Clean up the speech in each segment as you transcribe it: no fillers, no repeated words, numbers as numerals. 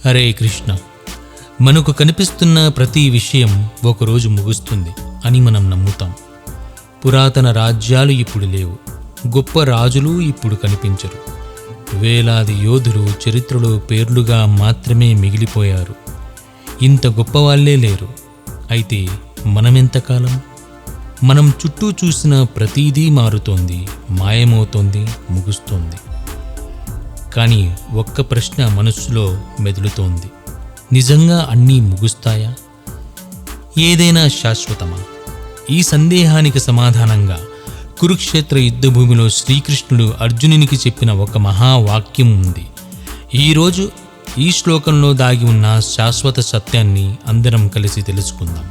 హరే కృష్ణ. మనకు కనిపిస్తున్న ప్రతి విషయం ఒకరోజు ముగుస్తుంది అని మనం నమ్ముతాం. పురాతన రాజ్యాలు ఇప్పుడు లేవు, గొప్ప రాజులు ఇప్పుడు కనిపించరు. వేలాది యోధులు చరిత్రలో పేర్లుగా మాత్రమే మిగిలిపోయారు. ఇంత గొప్పవాళ్లే లేరు. అయితే మనమెంతకాలం? మనం చుట్టూ చూసిన ప్రతీదీ మారుతోంది, మాయమవుతోంది, ముగుస్తోంది. కానీ ఒక్క ప్రశ్న మనస్సులో మెదులుతోంది: నిజంగా అన్నీ ముగుస్తాయా? ఏదైనా శాశ్వతమా? ఈ సందేహానికి సమాధానంగా కురుక్షేత్ర యుద్ధభూమిలో శ్రీకృష్ణుడు అర్జునునికి చెప్పిన ఒక మహావాక్యం ఉంది. ఈరోజు ఈ శ్లోకంలో దాగి ఉన్న శాశ్వత సత్యాన్ని అందరం కలిసి తెలుసుకుందాం.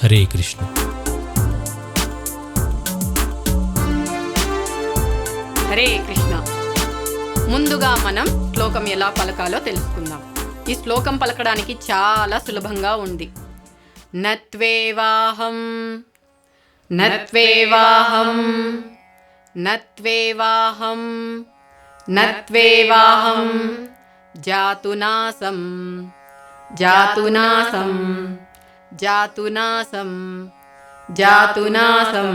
హరే కృష్ణ. హరే కృష్ణ. ముందుగా మనం శ్లోకం ఎలా పలకాలో తెలుసుకుందాం. ఈ శ్లోకం పలకడానికి చాలా సులభంగా ఉంది. నత్వేవాహం నత్వేవాహం నత్వేవాహం నత్వేవాహం జాతునాసం జాతునాసం జాతునాసం జాతునాసం.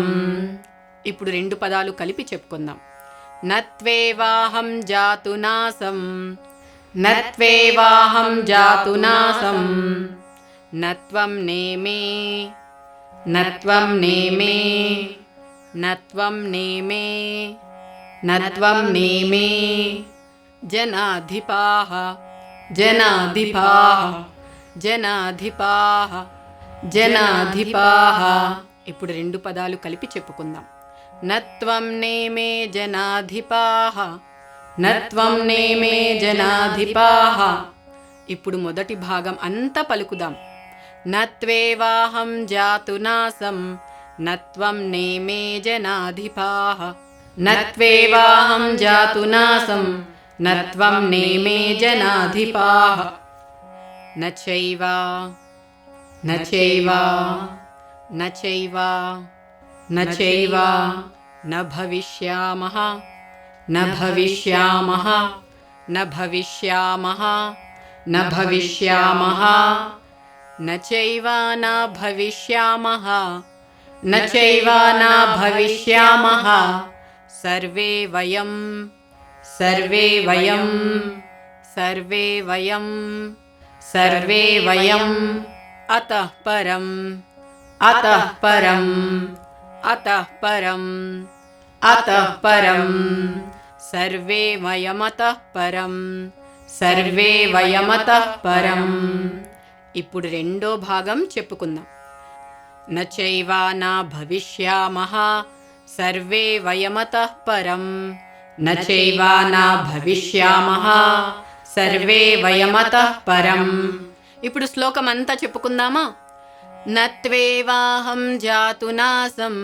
ఇప్పుడు రెండు పదాలు కలిపి చెప్పుకుందాం. నత్వేవాహం జాతునాసం నత్వేవాహం జాతునాసం. నత్వం నేమే నత్వం నేమే నత్వం నేమే నత్వం నేమే. జనాధిపాః జనాధిపాః జనాధిపాః జనాధిపాః. ఇప్పుడు రెండు పదాలు కలిపి చెప్పుకుందాం. నత్వం నేమే జనాధిపాః నత్వం నేమే జనాధిపాః. ఇప్పుడు మొదటి భాగం అంతా పలుకుదాం. నత్వేవాహం జాతునాసం నత్వం నేమే జనాధిపాః నత్వేవాహం జాతునాసం నత్వం నేమే జనాధిపాః. నచైవ నచైవ నచైవ నచైవ న భవిష్యామః న భవిష్యామః న భవిష్యామః న భవిష్యామః. నచైవ న భవిష్యామః నచైవ న భవిష్యామః. సర్వే వయం సర్వే వయం సర్వే వయం సర్వే వయం అతః పరం అతః పరం అతః పరం అతః పరం. సర్వే వయమతః పరం సర్వే వయమతః పరం. ఇప్పుడు రెండో భాగం చెప్పుకుందాం. నచైవ న భవిష్యామః సర్వే వయమతః పరం నచైవ న భవిష్యామః సర్వే వయమతః పరం. ఇప్పుడు శ్లోకం అంతా చెప్పుకుందామా? నత్వేవాహం జాతునాసం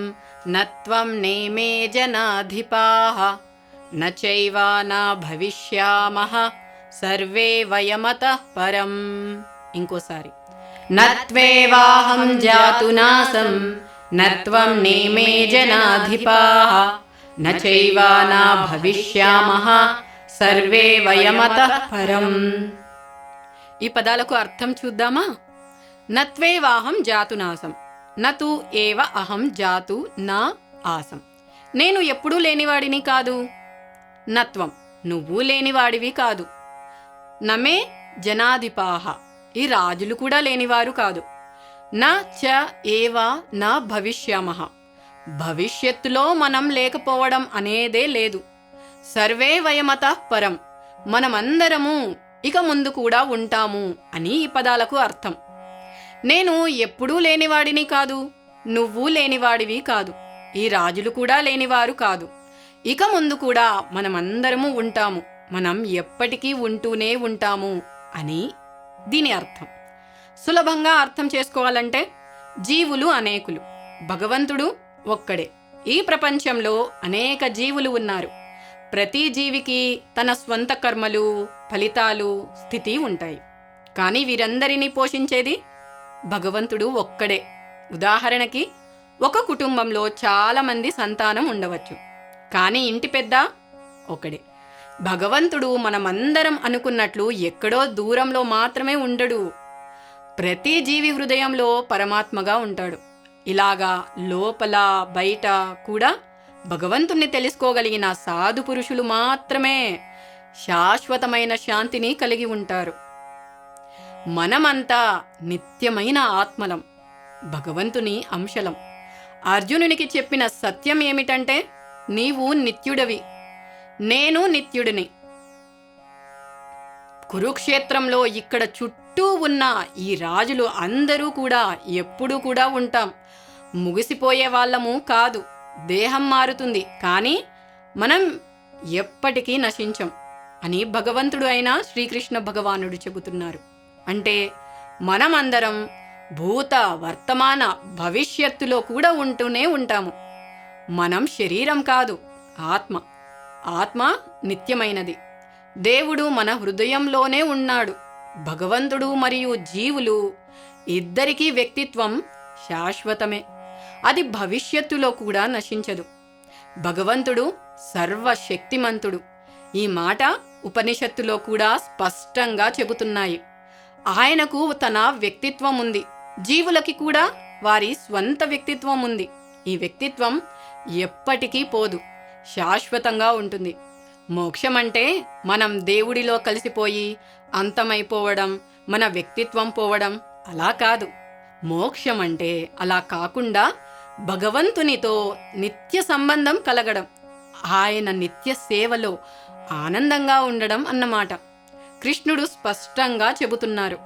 నత్వం నేమే జనాధిపాః నచైవ న భవిష్యామః సర్వే వయమతః పరం. ఇంకోసారి. నత్వేవాహం జాతునాసం నత్వం నేమే జనాధిపాః నచైవ న భవిష్యామః సర్వే వయమతః పరం. ఈ పదాలకు అర్థం చూద్దామా? నత్వేవాహం జాతునాసం నతు ఏవ అహం జాతు నా ఆసం. నేను ఎప్పుడూ లేనివాడిని కాదు. నత్వం నువ్వు లేనివాడివి కాదు. నమే జనాధిపాః ఈ రాజులు కూడా లేనివారు కాదు. న చ ఏవ న భవిష్యామః భవిష్యత్తులో మనం లేకపోవడం అనేదే లేదు. సర్వే వయమతః పరం మనమందరము ఇక ముందు కూడా ఉంటాము అని ఈ పదాలకు అర్థం. నేను ఎప్పుడూ లేనివాడిని కాదు, నువ్వు లేనివాడివి కాదు, ఈ రాజులు కూడా లేనివారు కాదు. ఇక ముందు కూడా మనమందరము ఉంటాము, మనం ఎప్పటికీ ఉంటూనే ఉంటాము అని దీని అర్థం. సులభంగా అర్థం చేసుకోవాలంటే జీవులు అనేకులు, భగవంతుడు ఒక్కడే. ఈ ప్రపంచంలో అనేక జీవులు ఉన్నారు. ప్రతి జీవికి తన స్వంత కర్మలు, ఫలితాలు, స్థితి ఉంటాయి. కానీ వీరందరినీ పోషించేది భగవంతుడు ఒక్కడే. ఉదాహరణకి ఒక కుటుంబంలో చాలామంది సంతానం ఉండవచ్చు, కానీ ఇంటి పెద్ద ఒకడే. భగవంతుడు మనమందరం అనుకున్నట్లు ఎక్కడో దూరంలో మాత్రమే ఉండడు. ప్రతి జీవి హృదయంలో పరమాత్మగా ఉంటాడు. ఇలాగా లోపల బయట కూడా భగవంతుణ్ణి తెలుసుకోగలిగిన సాధు పురుషులు మాత్రమే శాశ్వతమైన శాంతిని కలిగి ఉంటారు. మనమంతా నిత్యమైన ఆత్మలం, భగవంతుని అంశలం. అర్జునునికి చెప్పిన సత్యం ఏమిటంటే, నీవు నిత్యుడవి, నేను నిత్యుడిని. కురుక్షేత్రంలో ఇక్కడ చుట్టూ ఉన్న ఈ రాజులు అందరూ కూడా ఎప్పుడూ కూడా ఉంటాం. ముగిసిపోయే వాళ్ళము కాదు. దేహం మారుతుంది, కానీ మనం ఎప్పటికీ నశించం అని భగవంతుడు అయిన శ్రీకృష్ణ భగవానుడు చెబుతున్నారు. అంటే మనమందరం భూత వర్తమాన భవిష్యత్తులో కూడా ఉంటూనే ఉంటాము. మనం శరీరం కాదు, ఆత్మ. ఆత్మ నిత్యమైనది. దేవుడు మన హృదయంలోనే ఉన్నాడు. భగవంతుడు మరియు జీవులు ఇద్దరికీ వ్యక్తిత్వం శాశ్వతమే. అది భవిష్యత్తులో కూడా నశించదు. భగవంతుడు సర్వశక్తిమంతుడు. ఈ మాట ఉపనిషత్తులో కూడా స్పష్టంగా చెబుతున్నాయి. ఆయనకు తన వ్యక్తిత్వం ఉంది. జీవులకి కూడా వారి స్వంత వ్యక్తిత్వం ఉంది. ఈ వ్యక్తిత్వం ఎప్పటికీ పోదు, శాశ్వతంగా ఉంటుంది. మోక్షం అంటే మనం దేవుడిలో కలిసిపోయి అంతమైపోవడం, మన వ్యక్తిత్వం పోవడం అలా కాదు. మోక్షం అంటే అలా కాకుండా భగవంతునితో నిత్య సంబంధం కలగడం, ఆయన నిత్య సేవలో ఆనందంగా ఉండడం అన్నమాట. కృష్ణుడు స్పష్టంగా చెబుతున్నారు,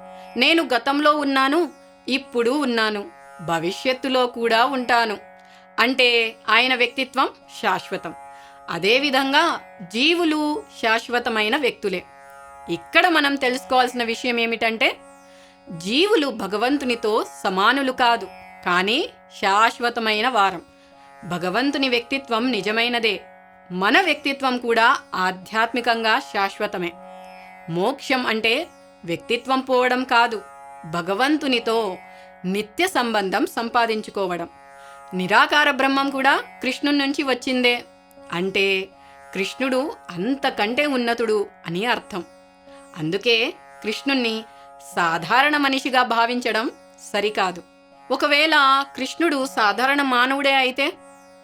నేను గతంలో ఉన్నాను, ఇప్పుడు ఉన్నాను, భవిష్యత్తులో కూడా ఉంటాను. అంటే ఆయన వ్యక్తిత్వం శాశ్వతం. అదేవిధంగా జీవులు శాశ్వతమైన వ్యక్తులే. ఇక్కడ మనం తెలుసుకోవాల్సిన విషయం ఏమిటంటే, జీవులు భగవంతునితో సమానులు కాదు, కానీ శాశ్వతమైన వారం. భగవంతుని వ్యక్తిత్వం నిజమైనదే. మన వ్యక్తిత్వం కూడా ఆధ్యాత్మికంగా శాశ్వతమే. మోక్షం అంటే వ్యక్తిత్వం పోవడం కాదు, భగవంతునితో నిత్య సంబంధం సంపాదించుకోవడం. నిరాకార బ్రహ్మం కూడా కృష్ణుడి నుంచి వచ్చిందే. అంటే కృష్ణుడు అంతకంటే ఉన్నతుడు అని అర్థం. అందుకే కృష్ణుణ్ణి సాధారణ మనిషిగా భావించడం సరికాదు. ఒకవేళ కృష్ణుడు సాధారణ మానవుడే అయితే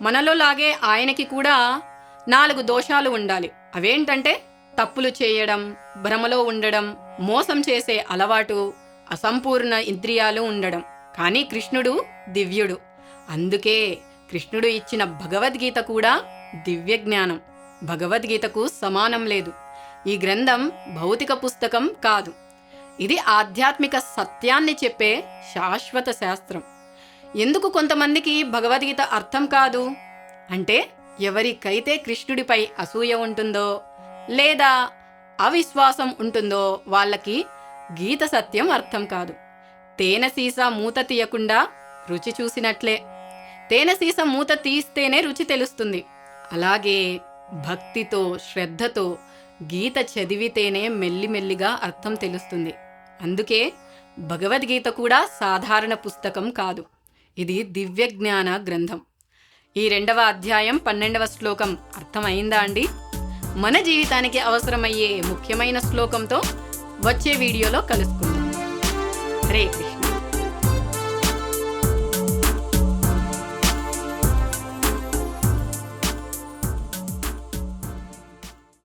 మనలో లాగే ఆయనకి కూడా 4 దోషాలు ఉండాలి. అవేంటంటే తప్పులు చేయడం, భ్రమలో ఉండడం, మోసం చేసే అలవాటు, అసంపూర్ణ ఇంద్రియాలు ఉండడం. కానీ కృష్ణుడు దివ్యుడు. అందుకే కృష్ణుడు ఇచ్చిన భగవద్గీత కూడా దివ్య జ్ఞానం. భగవద్గీతకు సమానం లేదు. ఈ గ్రంథం భౌతిక పుస్తకం కాదు. ఇది ఆధ్యాత్మిక సత్యాన్ని చెప్పే శాశ్వత శాస్త్రం. ఎందుకు కొంతమందికి భగవద్గీత అర్థం కాదు అంటే, ఎవరికైతే కృష్ణుడిపై అసూయ ఉంటుందో లేదా అవిశ్వాసం ఉంటుందో వాళ్ళకి గీత సత్యం అర్థం కాదు. తేనె సీసా మూత తీయకుండా రుచి చూసినట్లే. తేనె సీసా మూత తీస్తేనే రుచి తెలుస్తుంది. అలాగే భక్తితో శ్రద్ధతో గీత చదివితేనే మెల్లిమెల్లిగా అర్థం తెలుస్తుంది. అందుకే భగవద్గీత కూడా సాధారణ పుస్తకం కాదు. ఇది దివ్య జ్ఞాన గ్రంథం. ఈ 2వ అధ్యాయం 12వ శ్లోకం అర్థమైందా అండి? మన జీవితానికి అవసరమయ్యే ముఖ్యమైన శ్లోకంతో వచ్చే వీడియోలో కలుసుకుందాం. హరే కృష్ణ.